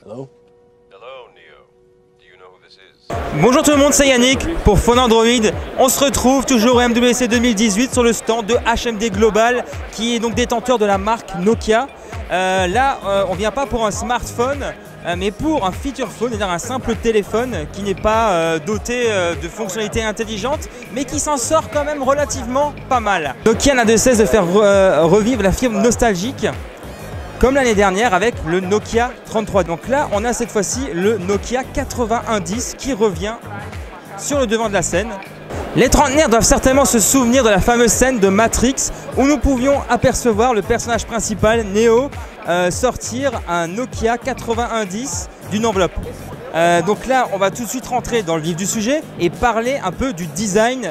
Hello? Hello, Neo. Do you know who this is? Bonjour tout le monde, c'est Yannick pour Phone Android. On se retrouve toujours au MWC 2018 sur le stand de HMD Global qui est donc détenteur de la marque Nokia. On vient pas pour un smartphone mais pour un feature phone, c'est-à-dire un simple téléphone qui n'est pas doté de fonctionnalités intelligentes mais qui s'en sort quand même relativement pas mal. Nokia n'a de cesse de faire revivre la fibre nostalgique comme l'année dernière avec le Nokia 33. Donc là, on a cette fois-ci le Nokia 8110 qui revient sur le devant de la scène. Les trentenaires doivent certainement se souvenir de la fameuse scène de Matrix où nous pouvions apercevoir le personnage principal, Neo, sortir un Nokia 8110 d'une enveloppe. Donc là, on va tout de suite rentrer dans le vif du sujet et parler un peu du design,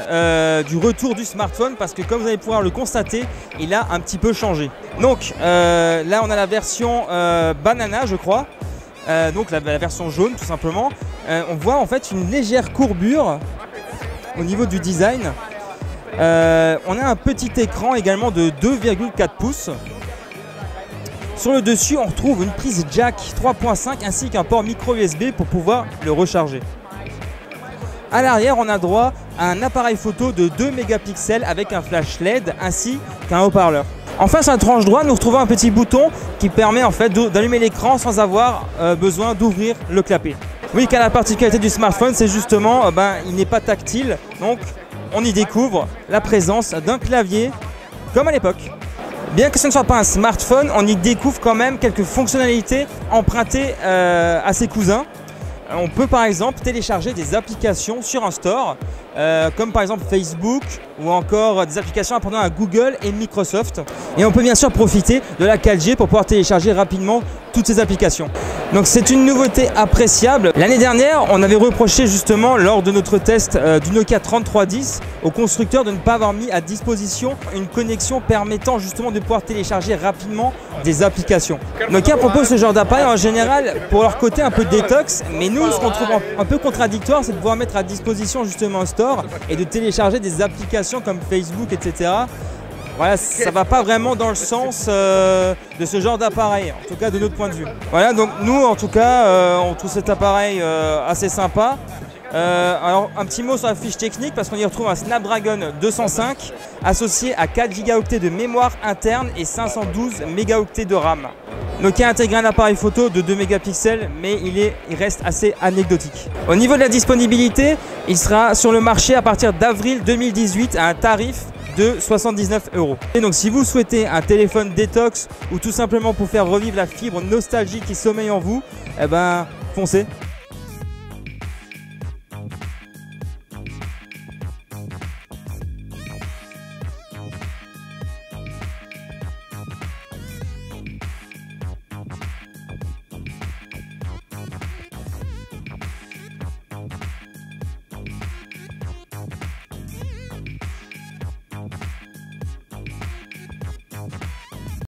du retour du smartphone parce que comme vous allez pouvoir le constater, il a un petit peu changé. Donc là, on a la version banana, je crois, donc la version jaune tout simplement. On voit en fait une légère courbure au niveau du design. On a un petit écran également de 2,4 pouces. Sur le dessus, on retrouve une prise jack 3.5 ainsi qu'un port micro USB pour pouvoir le recharger. À l'arrière, on a droit à un appareil photo de 2 mégapixels avec un flash LED ainsi qu'un haut-parleur. En face à la tranche droite, nous retrouvons un petit bouton qui permet en fait d'allumer l'écran sans avoir besoin d'ouvrir le clapet. Oui, car la particularité du smartphone, c'est justement il n'est pas tactile, donc on y découvre la présence d'un clavier comme à l'époque. Bien que ce ne soit pas un smartphone, on y découvre quand même quelques fonctionnalités empruntées à ses cousins. On peut par exemple télécharger des applications sur un store, comme par exemple Facebook ou encore des applications appartenant à Google et Microsoft. Et on peut bien sûr profiter de la 4G pour pouvoir télécharger rapidement toutes ces applications. Donc c'est une nouveauté appréciable. L'année dernière, on avait reproché justement lors de notre test du Nokia 3310 au constructeur de ne pas avoir mis à disposition une connexion permettant justement de pouvoir télécharger rapidement des applications. Nokia propose ce genre d'appareil en général pour leur côté un peu détox, mais nous ce qu'on trouve un peu contradictoire, c'est de pouvoir mettre à disposition justement un store et de télécharger des applications comme Facebook, etc. Voilà, ça va pas vraiment dans le sens de ce genre d'appareil, en tout cas de notre point de vue. Voilà, donc nous en tout cas, on trouve cet appareil assez sympa. Alors un petit mot sur la fiche technique parce qu'on y retrouve un Snapdragon 205 associé à 4 Go de mémoire interne et 512 mégaoctets de RAM. Nokia a intégré un appareil photo de 2 mégapixels mais il reste assez anecdotique. Au niveau de la disponibilité, il sera sur le marché à partir d'avril 2018 à un tarif de 79 €. Et donc si vous souhaitez un téléphone détox ou tout simplement pour faire revivre la fibre nostalgique qui sommeille en vous, eh ben foncez.